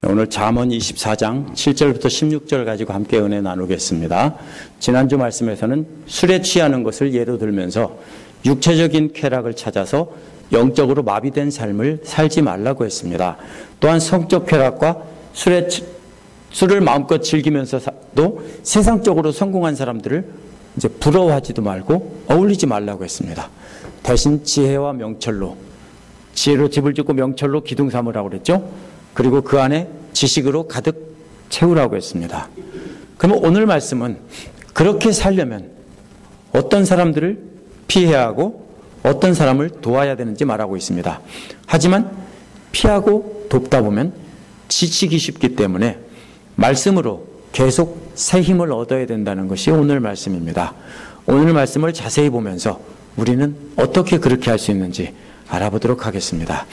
오늘 잠언 24장 7절부터 16절 가지고 함께 은혜 나누겠습니다. 지난주 말씀에서는 술에 취하는 것을 예로 들면서 육체적인 쾌락을 찾아서 영적으로 마비된 삶을 살지 말라고 했습니다. 또한 성적 쾌락과 술을 마음껏 즐기면서도 세상적으로 성공한 사람들을 이제 부러워하지도 말고 어울리지 말라고 했습니다. 대신 지혜와 명철로, 지혜로 집을 짓고 명철로 기둥 삼으라고 그랬죠. 그리고 그 안에 지식으로 가득 채우라고 했습니다. 그럼 오늘 말씀은 그렇게 살려면 어떤 사람들을 피해야 하고 어떤 사람을 도와야 되는지 말하고 있습니다. 하지만 피하고 돕다 보면 지치기 쉽기 때문에 말씀으로 계속 새 힘을 얻어야 된다는 것이 오늘 말씀입니다. 오늘 말씀을 자세히 보면서 우리는 어떻게 그렇게 할 수 있는지 알아보도록 하겠습니다.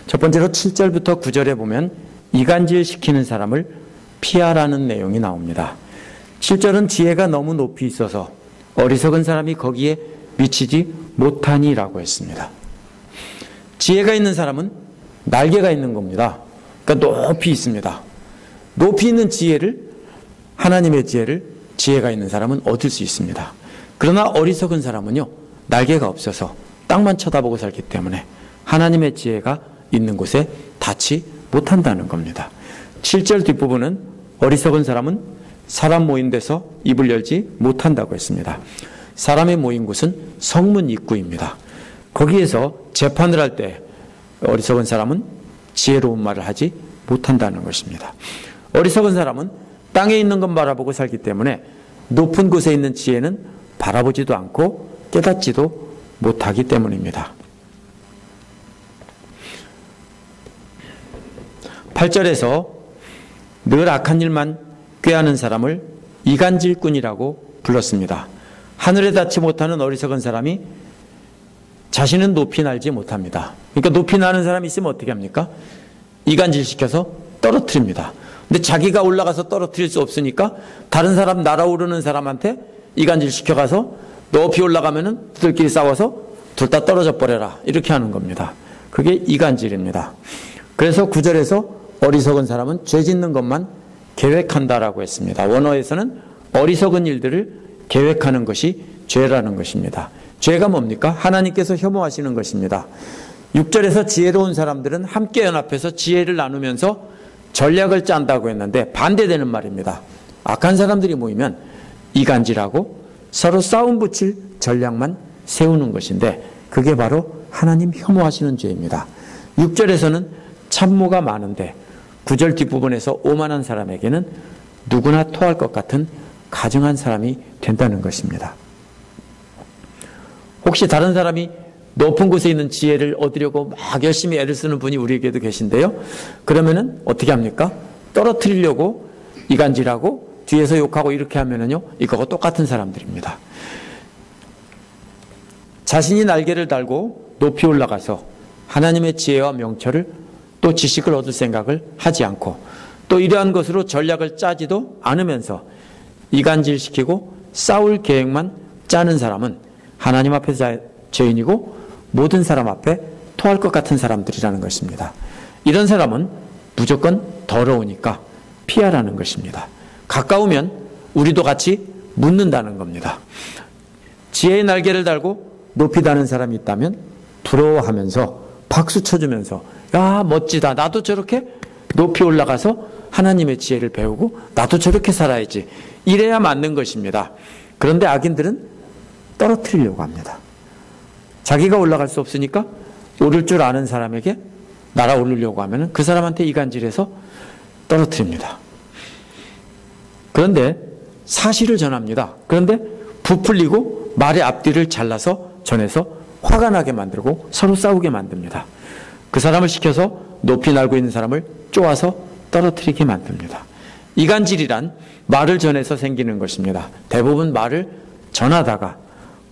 첫 번째로 7절부터 9절에 보면 이간질 시키는 사람을 피하라는 내용이 나옵니다. 7절은 지혜가 너무 높이 있어서 어리석은 사람이 거기에 미치지 못하니라고 했습니다. 지혜가 있는 사람은 날개가 있는 겁니다. 그러니까 높이 있습니다. 높이 있는 지혜를, 하나님의 지혜를 지혜가 있는 사람은 얻을 수 있습니다. 그러나 어리석은 사람은요, 날개가 없어서 땅만 쳐다보고 살기 때문에 하나님의 지혜가 있는 곳에 닿지 못한다는 겁니다. 7절 뒷부분은 어리석은 사람은 사람 모인 데서 입을 열지 못한다고 했습니다. 사람의 모인 곳은 성문 입구입니다. 거기에서 재판을 할 때 어리석은 사람은 지혜로운 말을 하지 못한다는 것입니다. 어리석은 사람은 땅에 있는 것 바라보고 살기 때문에 높은 곳에 있는 지혜는 바라보지도 않고 깨닫지도 못하기 때문입니다. 8절에서 늘 악한 일만 꾀하는 사람을 이간질꾼이라고 불렀습니다. 하늘에 닿지 못하는 어리석은 사람이 자신은 높이 날지 못합니다. 그러니까 높이 나는 사람이 있으면 어떻게 합니까? 이간질시켜서 떨어뜨립니다. 근데 자기가 올라가서 떨어뜨릴 수 없으니까 다른 사람, 날아오르는 사람한테 이간질시켜가서 높이 올라가면은 들끼리 싸워서 둘 다 떨어져 버려라, 이렇게 하는 겁니다. 그게 이간질입니다. 그래서 9절에서 어리석은 사람은 죄 짓는 것만 계획한다라고 했습니다. 원어에서는 어리석은 일들을 계획하는 것이 죄라는 것입니다. 죄가 뭡니까? 하나님께서 혐오하시는 것입니다. 6절에서 지혜로운 사람들은 함께 연합해서 지혜를 나누면서 전략을 짠다고 했는데 반대되는 말입니다. 악한 사람들이 모이면 이간질하고 서로 싸움 붙일 전략만 세우는 것인데 그게 바로 하나님 혐오하시는 죄입니다. 6절에서는 참모가 많은데 9절 뒷부분에서 오만한 사람에게는 누구나 토할 것 같은 가증한 사람이 된다는 것입니다. 혹시 다른 사람이 높은 곳에 있는 지혜를 얻으려고 막 열심히 애를 쓰는 분이 우리에게도 계신데요. 그러면은 어떻게 합니까? 떨어뜨리려고 이간질하고 뒤에서 욕하고 이렇게 하면은요, 이거하고 똑같은 사람들입니다. 자신이 날개를 달고 높이 올라가서 하나님의 지혜와 명철을 또 지식을 얻을 생각을 하지 않고 또 이러한 것으로 전략을 짜지도 않으면서 이간질시키고 싸울 계획만 짜는 사람은 하나님 앞에 죄인이고 모든 사람 앞에 토할 것 같은 사람들이라는 것입니다. 이런 사람은 무조건 더러우니까 피하라는 것입니다. 가까우면 우리도 같이 묻는다는 겁니다. 지혜의 날개를 달고 높이 다는 사람이 있다면 부러워하면서 박수 쳐주면서 야, 멋지다. 나도 저렇게 높이 올라가서 하나님의 지혜를 배우고 나도 저렇게 살아야지. 이래야 맞는 것입니다. 그런데 악인들은 떨어뜨리려고 합니다. 자기가 올라갈 수 없으니까 오를 줄 아는 사람에게 날아오르려고 하면 그 사람한테 이간질해서 떨어뜨립니다. 그런데 사실을 전합니다. 그런데 부풀리고 말의 앞뒤를 잘라서 전해서 화가 나게 만들고 서로 싸우게 만듭니다. 그 사람을 시켜서 높이 날고 있는 사람을 쪼아서 떨어뜨리게 만듭니다. 이간질이란 말을 전해서 생기는 것입니다. 대부분 말을 전하다가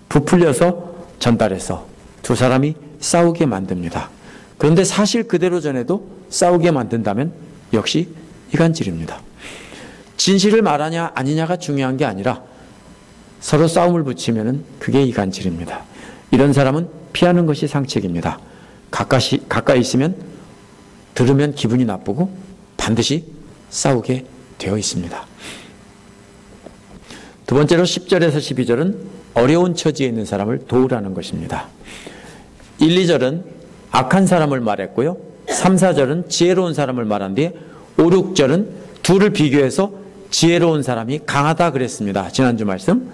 부풀려서 전달해서 두 사람이 싸우게 만듭니다. 그런데 사실 그대로 전해도 싸우게 만든다면 역시 이간질입니다. 진실을 말하냐 아니냐가 중요한 게 아니라 서로 싸움을 붙이면 그게 이간질입니다. 이런 사람은 피하는 것이 상책입니다. 가까이 있으면 들으면 기분이 나쁘고 반드시 싸우게 되어 있습니다. 두 번째로 10절에서 12절은 어려운 처지에 있는 사람을 도우라는 것입니다. 1, 2절은 악한 사람을 말했고요. 3, 4절은 지혜로운 사람을 말한 뒤에 5, 6절은 둘을 비교해서 지혜로운 사람이 강하다 그랬습니다. 지난주 말씀.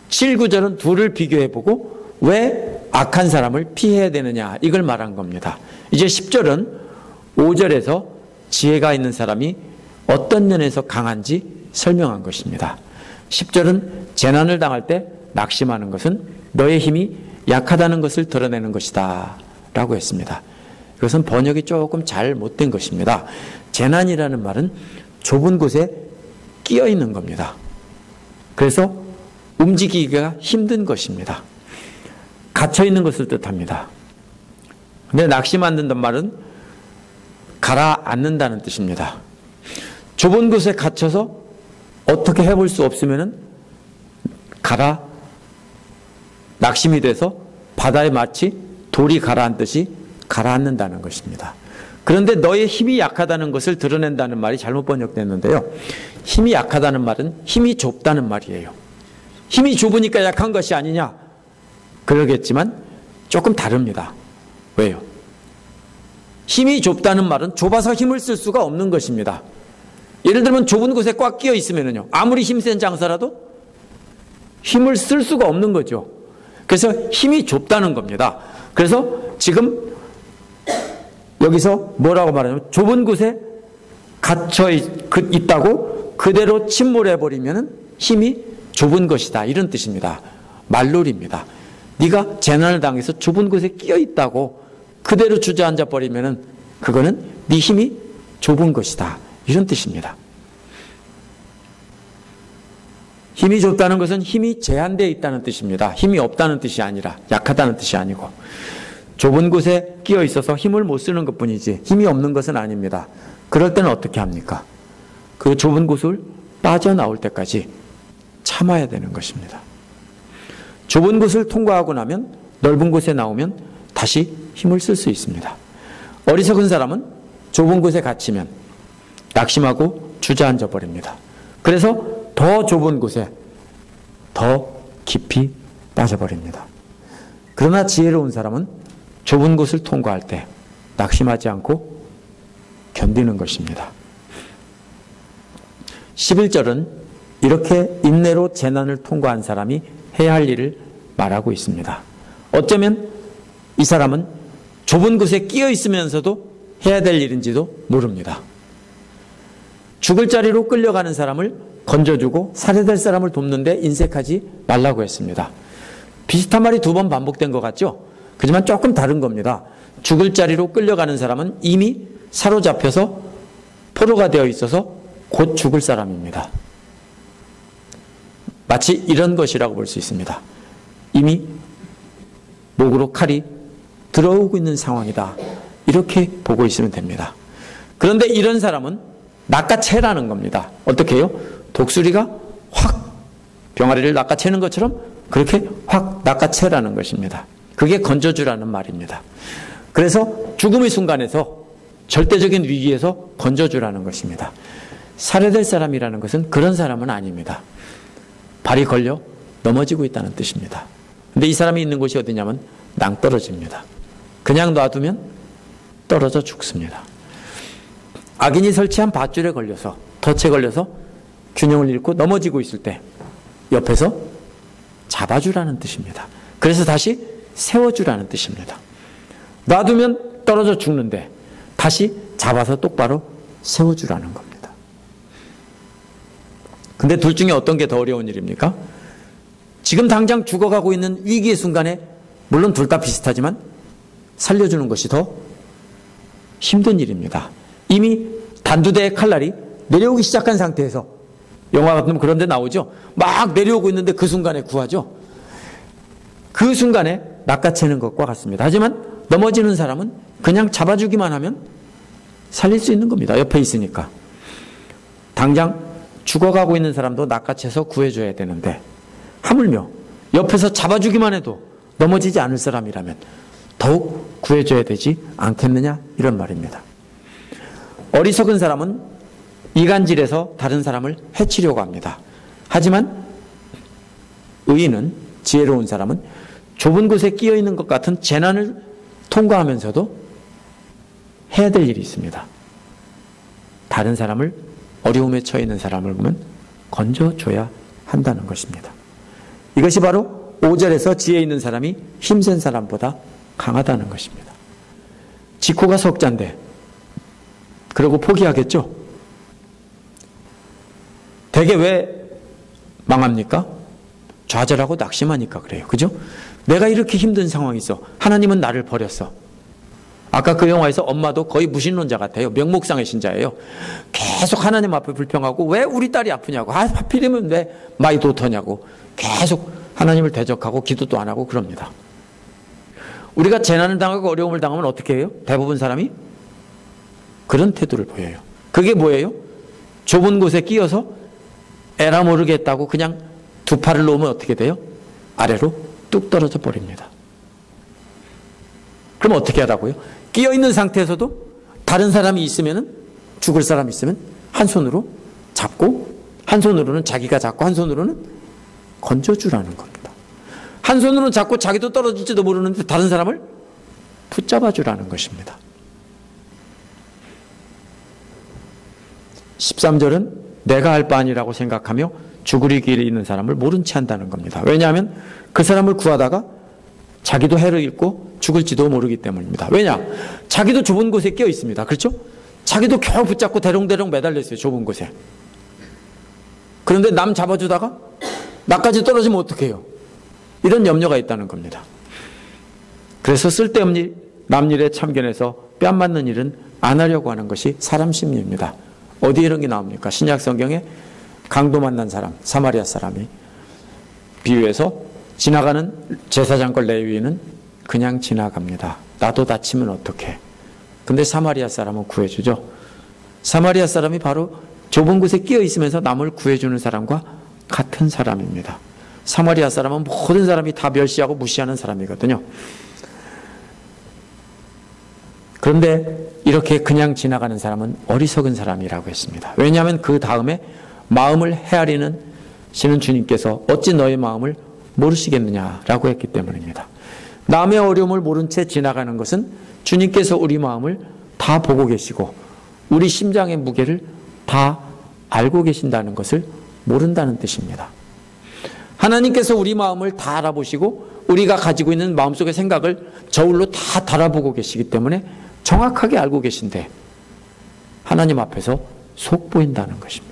7, 9절은 둘을 비교해보고 왜 악한 사람을 피해야 되느냐 이걸 말한 겁니다. 이제 10절은 5절에서 지혜가 있는 사람이 어떤 면에서 강한지 설명한 것입니다. 10절은 재난을 당할 때 낙심하는 것은 너의 힘이 약하다는 것을 드러내는 것이다 라고 했습니다. 이것은 번역이 조금 잘못된 것입니다. 재난이라는 말은 좁은 곳에 끼어 있는 겁니다. 그래서 움직이기가 힘든 것입니다. 갇혀 있는 것을 뜻합니다. 근데 낙심한다는 말은 가라앉는다는 뜻입니다. 좁은 곳에 갇혀서 어떻게 해볼 수 없으면은 낙심이 돼서 바다에 마치 돌이 가라앉듯이 가라앉는다는 것입니다. 그런데 너의 힘이 약하다는 것을 드러낸다는 말이 잘못 번역됐는데요. 힘이 약하다는 말은 힘이 좁다는 말이에요. 힘이 좁으니까 약한 것이 아니냐? 그러겠지만 조금 다릅니다. 왜요? 힘이 좁다는 말은 좁아서 힘을 쓸 수가 없는 것입니다. 예를 들면 좁은 곳에 꽉 끼어 있으면요, 아무리 힘센 장사라도 힘을 쓸 수가 없는 거죠. 그래서 힘이 좁다는 겁니다. 그래서 지금 여기서 뭐라고 말하냐면 좁은 곳에 갇혀 있다고 그대로 침몰해버리면 힘이 좁은 것이다 이런 뜻입니다. 말놀이입니다. 네가 재난을 당해서 좁은 곳에 끼어 있다고 그대로 주저앉아 버리면 그거는 네 힘이 좁은 것이다 이런 뜻입니다. 힘이 좁다는 것은 힘이 제한되어 있다는 뜻입니다. 힘이 없다는 뜻이 아니라 약하다는 뜻이 아니고 좁은 곳에 끼어 있어서 힘을 못 쓰는 것뿐이지 힘이 없는 것은 아닙니다. 그럴 때는 어떻게 합니까? 그 좁은 곳을 빠져나올 때까지 참아야 되는 것입니다. 좁은 곳을 통과하고 나면 넓은 곳에 나오면 다시 힘을 쓸 수 있습니다. 어리석은 사람은 좁은 곳에 갇히면 낙심하고 주저앉아 버립니다. 그래서 더 좁은 곳에 더 깊이 빠져버립니다. 그러나 지혜로운 사람은 좁은 곳을 통과할 때 낙심하지 않고 견디는 것입니다. 11절은 이렇게 인내로 재난을 통과한 사람이 해야 할 일을 말하고 있습니다. 어쩌면 이 사람은 좁은 곳에 끼어 있으면서도 해야 될 일인지도 모릅니다. 죽을 자리로 끌려가는 사람을 건져주고 살해될 사람을 돕는데 인색하지 말라고 했습니다. 비슷한 말이 두 번 반복된 것 같죠? 하지만 조금 다른 겁니다. 죽을 자리로 끌려가는 사람은 이미 사로잡혀서 포로가 되어 있어서 곧 죽을 사람입니다. 마치 이런 것이라고 볼 수 있습니다. 이미 목으로 칼이 들어오고 있는 상황이다. 이렇게 보고 있으면 됩니다. 그런데 이런 사람은 낚아채라는 겁니다. 어떻게 해요? 독수리가 확 병아리를 낚아채는 것처럼 그렇게 확 낚아채라는 것입니다. 그게 건져주라는 말입니다. 그래서 죽음의 순간에서 절대적인 위기에서 건져주라는 것입니다. 살해될 사람이라는 것은 그런 사람은 아닙니다. 발이 걸려 넘어지고 있다는 뜻입니다. 근데 이 사람이 있는 곳이 어디냐면 낭떠러집니다. 그냥 놔두면 떨어져 죽습니다. 악인이 설치한 밧줄에 걸려서 덫에 걸려서 균형을 잃고 넘어지고 있을 때 옆에서 잡아주라는 뜻입니다. 그래서 다시 세워주라는 뜻입니다. 놔두면 떨어져 죽는데 다시 잡아서 똑바로 세워주라는 겁니다. 근데 둘 중에 어떤 게 더 어려운 일입니까? 지금 당장 죽어가고 있는 위기의 순간에 물론 둘 다 비슷하지만 살려주는 것이 더 힘든 일입니다. 이미 단두대의 칼날이 내려오기 시작한 상태에서 영화 같으면 그런 데 나오죠. 막 내려오고 있는데 그 순간에 구하죠. 그 순간에 낚아채는 것과 같습니다. 하지만 넘어지는 사람은 그냥 잡아주기만 하면 살릴 수 있는 겁니다. 옆에 있으니까. 당장 죽어가고 있는 사람도 낚아채서 구해줘야 되는데 하물며 옆에서 잡아주기만 해도 넘어지지 않을 사람이라면 더욱 구해줘야 되지 않겠느냐 이런 말입니다. 어리석은 사람은 이간질해서 다른 사람을 해치려고 합니다. 하지만 의인은, 지혜로운 사람은 좁은 곳에 끼어 있는 것 같은 재난을 통과하면서도 해야 될 일이 있습니다. 다른 사람을, 어려움에 처해 있는 사람을 보면 건져줘야 한다는 것입니다. 이것이 바로 5절에서 지혜 있는 사람이 힘센 사람보다 강하다는 것입니다. 직후가 석자인데 그러고 포기하겠죠? 대개 왜 망합니까? 좌절하고 낙심하니까 그래요. 그죠? 내가 이렇게 힘든 상황이 있어. 하나님은 나를 버렸어. 아까 그 영화에서 엄마도 거의 무신론자 같아요. 명목상의 신자예요. 계속 하나님 앞에 불평하고 왜 우리 딸이 아프냐고. 하필이면 왜 마이 도터냐고. 계속 하나님을 대적하고 기도도 안 하고 그럽니다. 우리가 재난을 당하고 어려움을 당하면 어떻게 해요? 대부분 사람이 그런 태도를 보여요. 그게 뭐예요? 좁은 곳에 끼어서 에라 모르겠다고 그냥 두 팔을 놓으면 어떻게 돼요? 아래로 뚝 떨어져 버립니다. 그럼 어떻게 하라고요? 끼어 있는 상태에서도 다른 사람이 있으면, 죽을 사람이 있으면 한 손으로 잡고, 한 손으로는 자기가 잡고, 한 손으로는 건져주라는 겁니다. 한 손으로는 잡고 자기도 떨어질지도 모르는데 다른 사람을 붙잡아 주라는 것입니다. 13절은 내가 할 바 아니라고 생각하며 죽으리 길에 있는 사람을 모른 채 한다는 겁니다. 왜냐하면 그 사람을 구하다가 자기도 해를 입고 죽을지도 모르기 때문입니다. 왜냐? 자기도 좁은 곳에 끼어 있습니다. 그렇죠? 자기도 겨우 붙잡고 대롱대롱 매달려 있어요. 좁은 곳에. 그런데 남 잡아주다가 나까지 떨어지면 어떡해요? 이런 염려가 있다는 겁니다. 그래서 쓸데없는 남일에 참견해서 뺨 맞는 일은 안 하려고 하는 것이 사람 심리입니다. 어디에 이런 게 나옵니까? 신약 성경에 강도 만난 사람, 사마리아 사람이 비유해서 지나가는 제사장과 레위인은 그냥 지나갑니다. 나도 다치면 어떡해. 근데 사마리아 사람은 구해주죠. 사마리아 사람이 바로 좁은 곳에 끼어 있으면서 남을 구해주는 사람과 같은 사람입니다. 사마리아 사람은 모든 사람이 다 멸시하고 무시하는 사람이거든요. 그런데 이렇게 그냥 지나가는 사람은 어리석은 사람이라고 했습니다. 왜냐하면 그 다음에 마음을 헤아리는 시는 주님께서 어찌 너의 마음을 모르시겠느냐라고 했기 때문입니다. 남의 어려움을 모른 채 지나가는 것은 주님께서 우리 마음을 다 보고 계시고 우리 심장의 무게를 다 알고 계신다는 것을 모른다는 뜻입니다. 하나님께서 우리 마음을 다 알아보시고 우리가 가지고 있는 마음속의 생각을 저울로 다 달아보고 계시기 때문에 정확하게 알고 계신데 하나님 앞에서 속보인다는 것입니다.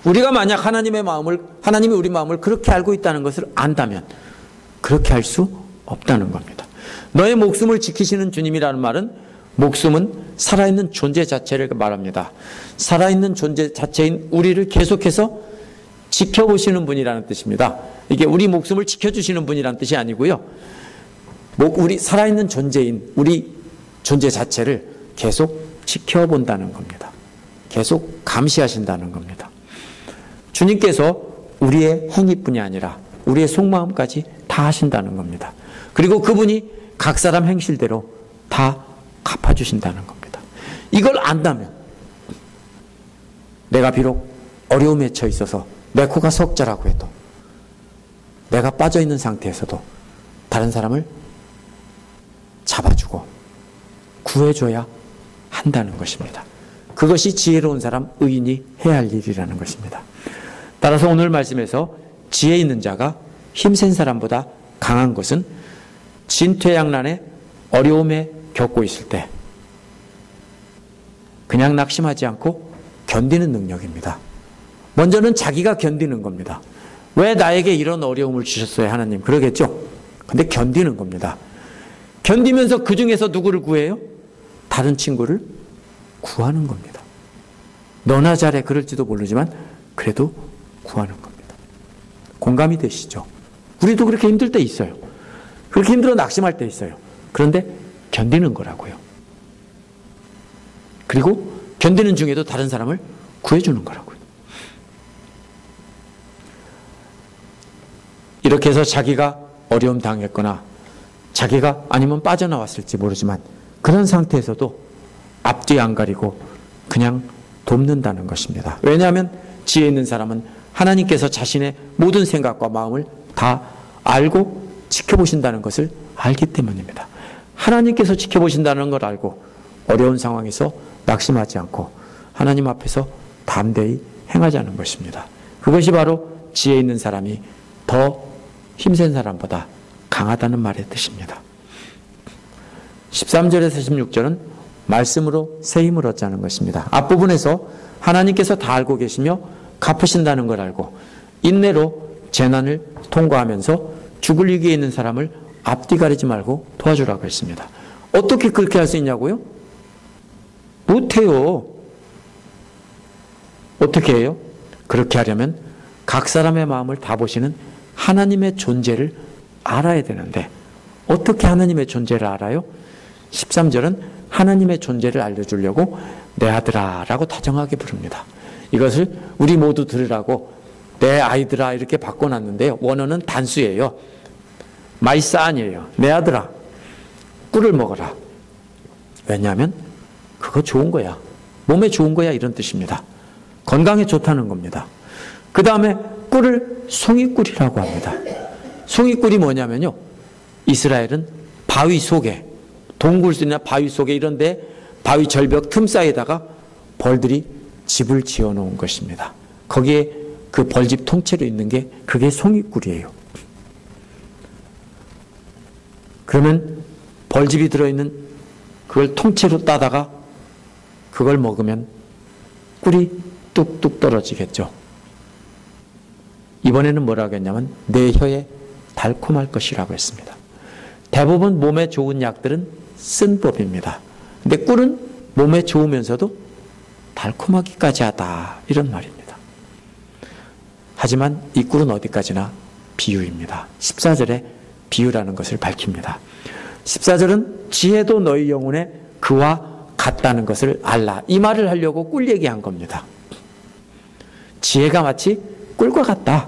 우리가 만약 하나님이 우리 마음을 그렇게 알고 있다는 것을 안다면 그렇게 할 수 없다는 겁니다. 너의 목숨을 지키시는 주님이라는 말은 목숨은 살아있는 존재 자체를 말합니다. 살아있는 존재 자체인 우리를 계속해서 지켜보시는 분이라는 뜻입니다. 이게 우리 목숨을 지켜주시는 분이라는 뜻이 아니고요. 우리 살아있는 존재인 우리 존재 자체를 계속 지켜본다는 겁니다. 계속 감시하신다는 겁니다. 주님께서 우리의 행위뿐이 아니라 우리의 속마음까지 다 하신다는 겁니다. 그리고 그분이 각 사람 행실대로 다 갚아주신다는 겁니다. 이걸 안다면 내가 비록 어려움에 처해 있어서 내 코가 석자라고 해도 내가 빠져있는 상태에서도 다른 사람을 잡아주고 구해줘야 한다는 것입니다. 그것이 지혜로운 사람, 의인이 해야 할 일이라는 것입니다. 따라서 오늘 말씀에서 지혜 있는 자가 힘센 사람보다 강한 것은 진퇴양난의 어려움에 겪고 있을 때 그냥 낙심하지 않고 견디는 능력입니다. 먼저는 자기가 견디는 겁니다. 왜 나에게 이런 어려움을 주셨어요, 하나님? 그러겠죠? 근데 견디는 겁니다. 견디면서 그 중에서 누구를 구해요? 다른 친구를 구하는 겁니다. 너나 잘해 그럴지도 모르지만 그래도 구하는 겁니다. 공감이 되시죠? 우리도 그렇게 힘들 때 있어요. 그렇게 힘들어 낙심할 때 있어요. 그런데 견디는 거라고요. 그리고 견디는 중에도 다른 사람을 구해주는 거라고요. 이렇게 해서 자기가 어려움 당했거나 자기가 아니면 빠져나왔을지 모르지만 그런 상태에서도 앞뒤 안 가리고 그냥 돕는다는 것입니다. 왜냐하면 지혜 있는 사람은 하나님께서 자신의 모든 생각과 마음을 다 알고 지켜보신다는 것을 알기 때문입니다. 하나님께서 지켜보신다는 걸 알고 어려운 상황에서 낙심하지 않고 하나님 앞에서 담대히 행하자는 것입니다. 그것이 바로 지혜 있는 사람이 더 힘센 사람보다 강하다는 말의 뜻입니다. 13절에서 16절은 말씀으로 새 힘을 얻자는 것입니다. 앞부분에서 하나님께서 다 알고 계시며 갚으신다는 걸 알고 인내로 재난을 통과하면서 죽을 위기에 있는 사람을 앞뒤 가리지 말고 도와주라고 했습니다. 어떻게 그렇게 할 수 있냐고요? 못해요. 어떻게 해요? 그렇게 하려면 각 사람의 마음을 다 보시는 하나님의 존재를 알아야 되는데 어떻게 하나님의 존재를 알아요? 13절은 하나님의 존재를 알려주려고 내 아들아 라고 다정하게 부릅니다. 이것을 우리 모두 들으라고 내 아이들아 이렇게 바꿔놨는데요. 원어는 단수예요. my son이에요. 내 아들아 꿀을 먹어라. 왜냐하면 그거 좋은 거야. 몸에 좋은 거야 이런 뜻입니다. 건강에 좋다는 겁니다. 그 다음에 꿀을 송이꿀이라고 합니다. 송이꿀이 뭐냐면요. 이스라엘은 바위 속에 동굴이나 바위 속에 이런데 바위 절벽 틈 사이에다가 벌들이 집을 지어 놓은 것입니다. 거기에 그 벌집 통째로 있는 게 그게 송이꿀이에요. 그러면 벌집이 들어있는 그걸 통째로 따다가 그걸 먹으면 꿀이 뚝뚝 떨어지겠죠. 이번에는 뭐라고 했냐면 내 혀에 달콤할 것이라고 했습니다. 대부분 몸에 좋은 약들은 쓴 법입니다. 근데 꿀은 몸에 좋으면서도 달콤하기까지 하다 이런 말입니다. 하지만 이 꿀은 어디까지나 비유입니다. 14절에 비유라는 것을 밝힙니다. 14절은 지혜도 너희 영혼에 그와 같다는 것을 알라. 이 말을 하려고 꿀 얘기한 겁니다. 지혜가 마치 꿀과 같다.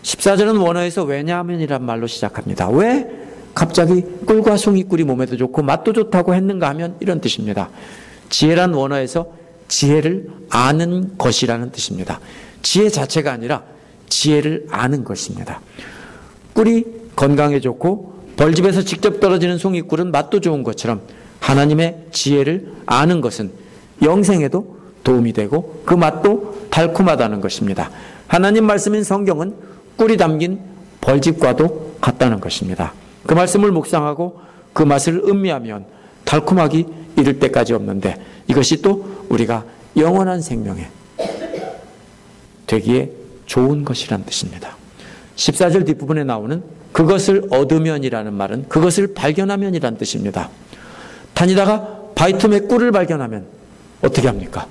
14절은 원어에서 왜냐하면이란 말로 시작합니다. 왜 갑자기 꿀과 송이꿀이 몸에도 좋고 맛도 좋다고 했는가 하면 이런 뜻입니다. 지혜란 원어에서 지혜를 아는 것이라는 뜻입니다. 지혜 자체가 아니라 지혜를 아는 것입니다. 꿀이 건강에 좋고 벌집에서 직접 떨어지는 송이꿀은 맛도 좋은 것처럼 하나님의 지혜를 아는 것은 영생에도 도움이 되고 그 맛도 달콤하다는 것입니다. 하나님 말씀인 성경은 꿀이 담긴 벌집과도 같다는 것입니다. 그 말씀을 묵상하고 그 맛을 음미하면 달콤하기 이를 때까지 없는데 이것이 또 우리가 영원한 생명에 되기에 좋은 것이란 뜻입니다. 14절 뒷부분에 나오는 그것을 얻으면이라는 말은 그것을 발견하면이란 뜻입니다. 다니다가 바위 틈에 꿀을 발견하면 어떻게 합니까?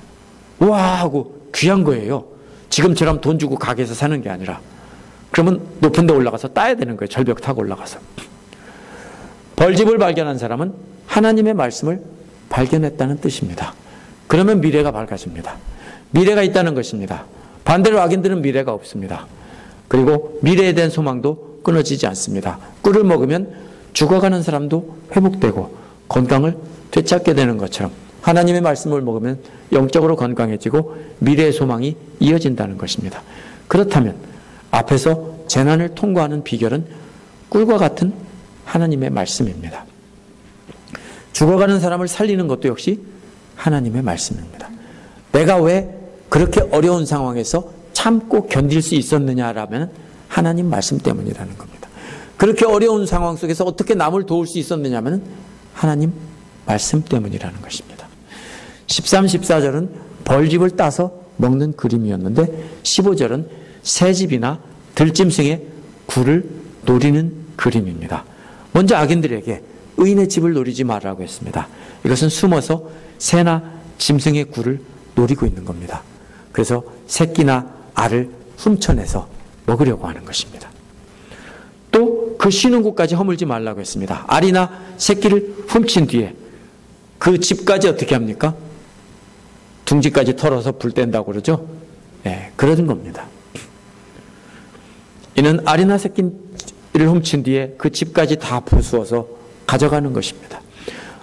와 하고 귀한 거예요. 지금처럼 돈 주고 가게에서 사는 게 아니라 그러면 높은 데 올라가서 따야 되는 거예요. 절벽 타고 올라가서. 벌집을 발견한 사람은 하나님의 말씀을 발견했다는 뜻입니다. 그러면 미래가 밝아집니다. 미래가 있다는 것입니다. 반대로 악인들은 미래가 없습니다. 그리고 미래에 대한 소망도 끊어지지 않습니다. 꿀을 먹으면 죽어가는 사람도 회복되고 건강을 되찾게 되는 것처럼 하나님의 말씀을 먹으면 영적으로 건강해지고 미래의 소망이 이어진다는 것입니다. 그렇다면 앞에서 재난을 통과하는 비결은 꿀과 같은 하나님의 말씀입니다. 죽어가는 사람을 살리는 것도 역시 하나님의 말씀입니다. 내가 왜 그렇게 어려운 상황에서 참고 견딜 수 있었느냐라면 하나님 말씀 때문이라는 겁니다. 그렇게 어려운 상황 속에서 어떻게 남을 도울 수 있었느냐면 하나님 말씀 때문이라는 것입니다. 13, 14절은 벌집을 따서 먹는 그림이었는데 15절은 새집이나 들짐승의 굴을 노리는 그림입니다. 먼저 악인들에게 의인의 집을 노리지 말라고 했습니다. 이것은 숨어서 새나 짐승의 굴을 노리고 있는 겁니다. 그래서 새끼나 알을 훔쳐내서 먹으려고 하는 것입니다. 또 그 쉬는 곳까지 허물지 말라고 했습니다. 알이나 새끼를 훔친 뒤에 그 집까지 어떻게 합니까? 둥지까지 털어서 불 뗀다고 그러죠? 네, 그러는 겁니다. 이는 알이나 새끼를 훔친 뒤에 그 집까지 다 부수어서 가져가는 것입니다.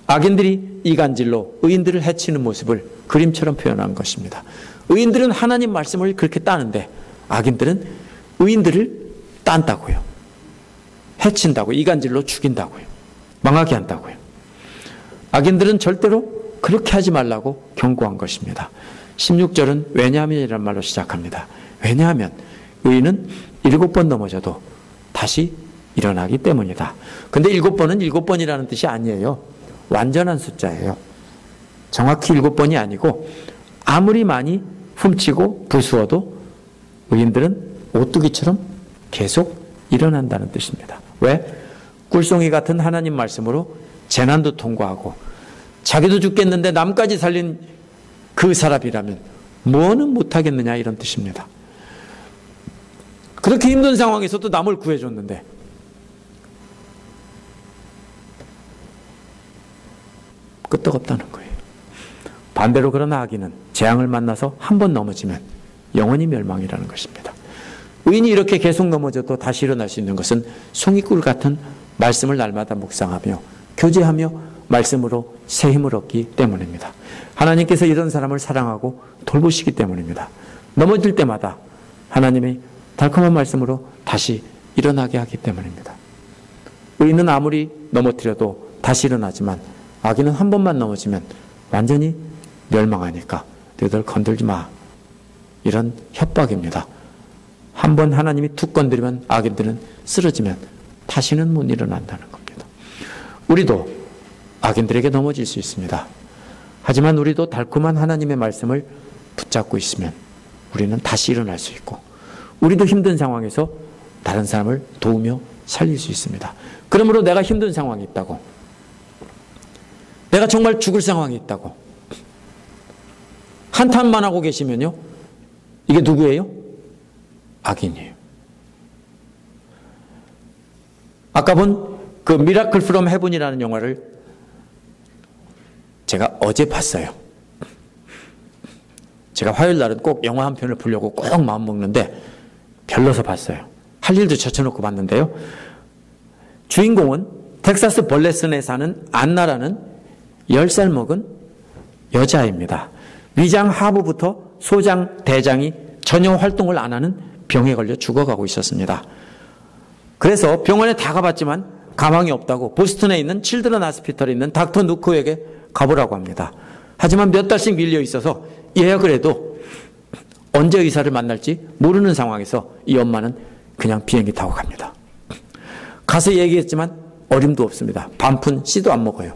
악인들이 이간질로 의인들을 해치는 모습을 그림처럼 표현한 것입니다. 의인들은 하나님 말씀을 그렇게 따는데 악인들은 의인들을 딴다고요. 해친다고, 이간질로 죽인다고요. 망하게 한다고요. 악인들은 절대로 그렇게 하지 말라고 경고한 것입니다. 16절은 왜냐하면이라는 말로 시작합니다. 왜냐하면 의인은 7번 넘어져도 다시 일어나기 때문이다. 근데 7번은 7번이라는 뜻이 아니에요. 완전한 숫자예요. 정확히 7번이 아니고 아무리 많이 훔치고 부수어도 의인들은 오뚜기처럼 계속 일어난다는 뜻입니다. 왜? 꿀송이 같은 하나님 말씀으로 재난도 통과하고 자기도 죽겠는데 남까지 살린 그 사람이라면 뭐는 못하겠느냐, 이런 뜻입니다. 그렇게 힘든 상황에서도 남을 구해줬는데 끄떡없다는 거예요. 반대로 그런 악인은 재앙을 만나서 한 번 넘어지면 영원히 멸망이라는 것입니다. 의인이 이렇게 계속 넘어져도 다시 일어날 수 있는 것은 송이꿀 같은 말씀을 날마다 묵상하며 교제하며 말씀으로 새 힘을 얻기 때문입니다. 하나님께서 이런 사람을 사랑하고 돌보시기 때문입니다. 넘어질 때마다 하나님이 달콤한 말씀으로 다시 일어나게 하기 때문입니다. 의인은 아무리 넘어뜨려도 다시 일어나지만 악인은 한 번만 넘어지면 완전히 멸망하니까 너희들 건들지 마, 이런 협박입니다. 한 번 하나님이 툭 건드리면 악인들은 쓰러지면 다시는 못 일어난다는 겁니다. 우리도 악인들에게 넘어질 수 있습니다. 하지만 우리도 달콤한 하나님의 말씀을 붙잡고 있으면 우리는 다시 일어날 수 있고, 우리도 힘든 상황에서 다른 사람을 도우며 살릴 수 있습니다. 그러므로 내가 힘든 상황이 있다고, 내가 정말 죽을 상황이 있다고 한탄만 하고 계시면요, 이게 누구예요? 악인이에요. 아까 본 그 미라클 프롬 헤븐이라는 영화를 제가 어제 봤어요. 제가 화요일 날은 꼭 영화 한 편을 보려고 꼭 마음 먹는데 별로서 봤어요. 할 일도 젖혀놓고 봤는데요. 주인공은 텍사스 벌레슨에 사는 안나라는 10살 먹은 여자입니다. 위장 하부부터 소장, 대장이 전혀 활동을 안 하는 병에 걸려 죽어가고 있었습니다. 그래서 병원에 다 가봤지만 가망이 없다고 보스턴에 있는 칠드런 하스피털에 있는 닥터 누코에게 가보라고 합니다. 하지만 몇 달씩 밀려 있어서 예약을 해도 언제 의사를 만날지 모르는 상황에서 이 엄마는 그냥 비행기 타고 갑니다. 가서 얘기했지만 어림도 없습니다. 반푼 씨도 안 먹어요.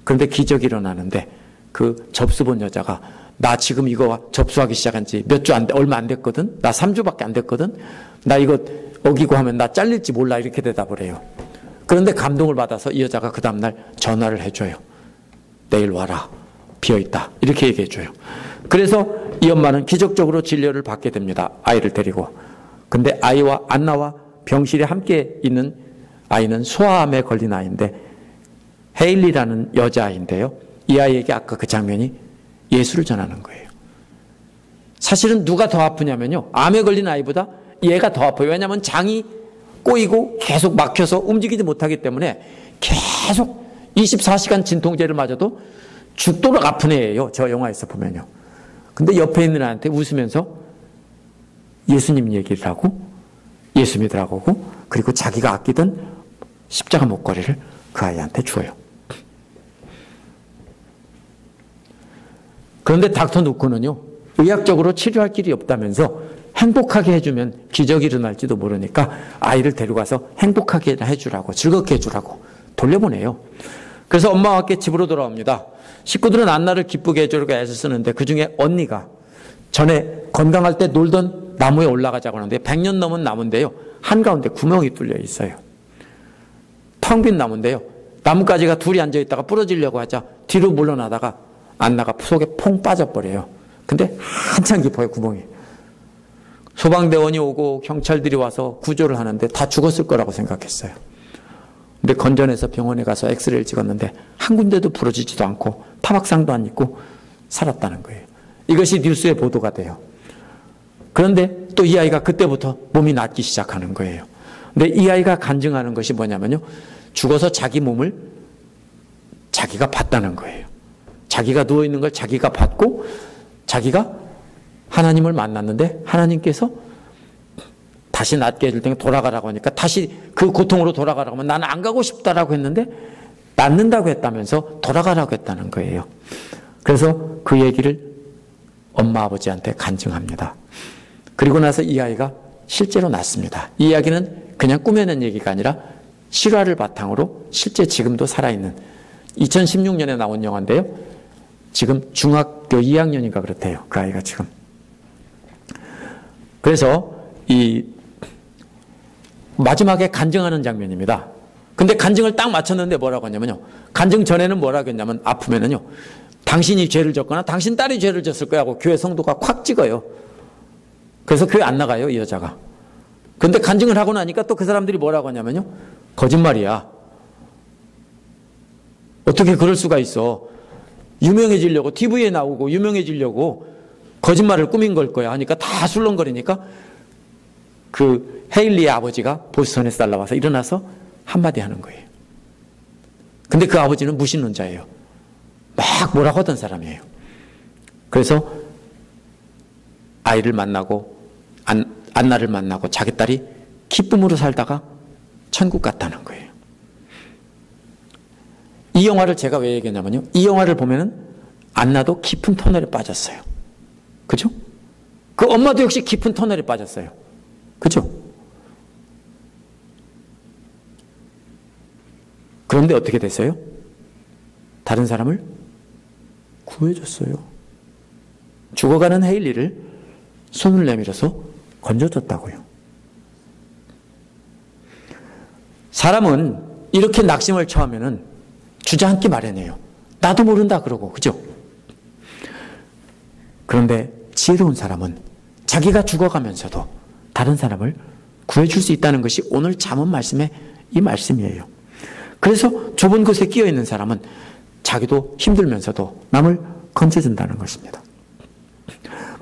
그런데 기적이 일어나는데 그 접수 본 여자가 나 지금 이거 접수하기 시작한 지 몇 주 얼마 안 됐거든? 나 3주밖에 안 됐거든? 나 이거 어기고 하면 나 잘릴지 몰라, 이렇게 대답을 해요. 그런데 감동을 받아서 이 여자가 그 다음날 전화를 해줘요. 내일 와라, 비어있다, 이렇게 얘기해줘요. 그래서 이 엄마는 기적적으로 진료를 받게 됩니다. 아이를 데리고. 근데 아이와 안나와 병실에 함께 있는 아이는 소아암에 걸린 아이인데 헤일리라는 여자아이인데요. 이 아이에게 아까 그 장면이 예수를 전하는 거예요. 사실은 누가 더 아프냐면요, 암에 걸린 아이보다 얘가 더 아파요. 왜냐하면 장이 꼬이고 계속 막혀서 움직이지 못하기 때문에 계속 24시간 진통제를 맞아도 죽도록 아픈 애예요. 저 영화에서 보면요. 근데 옆에 있는 애한테 웃으면서 예수님 얘기를 하고 예수 믿으라고 하고, 그리고 자기가 아끼던 십자가 목걸이를 그 아이한테 줘요. 그런데 닥터 누코는요, 의학적으로 치료할 길이 없다면서 행복하게 해주면 기적이 일어날지도 모르니까 아이를 데려가서 행복하게 해주라고, 즐겁게 해주라고 돌려보내요. 그래서 엄마와 함께 집으로 돌아옵니다. 식구들은 안나를 기쁘게 해주려고 애를 쓰는데 그 중에 언니가 전에 건강할 때 놀던 나무에 올라가자고 하는데 100년 넘은 나무인데요, 한가운데 구멍이 뚫려 있어요. 텅 빈 나무인데요, 나뭇가지가 둘이 앉아있다가 부러지려고 하자 뒤로 물러나다가 안나가 속에 퐁 빠져버려요. 근데 한참 깊어요, 구멍이. 소방대원이 오고 경찰들이 와서 구조를 하는데 다 죽었을 거라고 생각했어요. 근데 건전해서 병원에 가서 엑스레이를 찍었는데 한 군데도 부러지지도 않고 타박상도 안 입고 살았다는 거예요. 이것이 뉴스에 보도가 돼요. 그런데 또 이 아이가 그때부터 몸이 낫기 시작하는 거예요. 근데 이 아이가 간증하는 것이 뭐냐면요, 죽어서 자기 몸을 자기가 봤다는 거예요. 자기가 누워있는 걸 자기가 봤고 자기가 하나님을 만났는데 하나님께서 다시 낫게 해줄 테니까 돌아가라고 하니까 다시 그 고통으로 돌아가라고 하면 나는 안 가고 싶다라고 했는데 낫는다고 했다면서 돌아가라고 했다는 거예요. 그래서 그 얘기를 엄마 아버지한테 간증합니다. 그리고 나서 이 아이가 실제로 낫습니다. 이 이야기는 그냥 꾸며낸 얘기가 아니라 실화를 바탕으로 실제 지금도 살아있는 2016년에 나온 영화인데요. 지금 중학교 2학년인가 그렇대요. 그 아이가 지금. 그래서 이 마지막에 간증하는 장면입니다. 근데 간증을 딱 맞췄는데 뭐라고 하냐면요. 간증 전에는 뭐라고 했냐면 아프면은요. 당신이 죄를 졌거나 당신 딸이 죄를 졌을 거야 하고 교회 성도가 콱 찍어요. 그래서 교회 안 나가요, 이 여자가. 근데 간증을 하고 나니까 또 그 사람들이 뭐라고 하냐면요. 거짓말이야. 어떻게 그럴 수가 있어. 유명해지려고 TV에 나오고 유명해지려고 거짓말을 꾸민 걸 거야 하니까 다 술렁거리니까 그 헤일리의 아버지가 보스턴에서 날라와서 일어나서 한마디 하는 거예요. 근데 그 아버지는 무신론자예요. 막 뭐라고 하던 사람이에요. 그래서 아이를 만나고 안나를 만나고 자기 딸이 기쁨으로 살다가 천국 갔다는 거예요. 이 영화를 제가 왜 얘기했냐면요. 이 영화를 보면은 안나도 깊은 터널에 빠졌어요. 그죠? 그 엄마도 역시 깊은 터널에 빠졌어요. 그죠? 그런데 어떻게 됐어요? 다른 사람을 구해줬어요. 죽어가는 헤일리를 손을 내밀어서 건져줬다고요. 사람은 이렇게 낙심을 처하면은 주저앉기 마련이에요. 나도 모른다 그러고, 그죠? 그런데 지혜로운 사람은 자기가 죽어가면서도 다른 사람을 구해줄 수 있다는 것이 오늘 잠언 말씀의 이 말씀이에요. 그래서 좁은 곳에 끼어 있는 사람은 자기도 힘들면서도 남을 건져준다는 것입니다.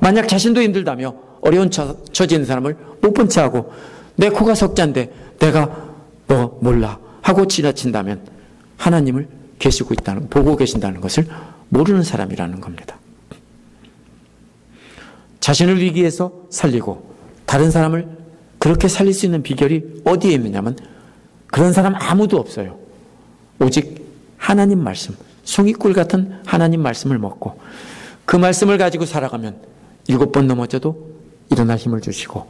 만약 자신도 힘들다며 어려운 처지에 있는 사람을 못 본 채하고 내 코가 석자인데 내가 너 몰라 하고 지나친다면 하나님을 보고 계신다는 것을 모르는 사람이라는 겁니다. 자신을 위기에서 살리고 다른 사람을 그렇게 살릴 수 있는 비결이 어디에 있느냐면 그런 사람 아무도 없어요. 오직 하나님 말씀, 숭이꿀 같은 하나님 말씀을 먹고 그 말씀을 가지고 살아가면 7번 넘어져도 일어날 힘을 주시고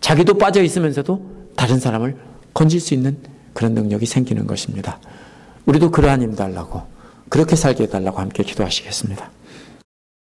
자기도 빠져 있으면서도 다른 사람을 건질 수 있는 그런 능력이 생기는 것입니다. 우리도 그러한 힘 달라고 그렇게 살게 해달라고 함께 기도하시겠습니다.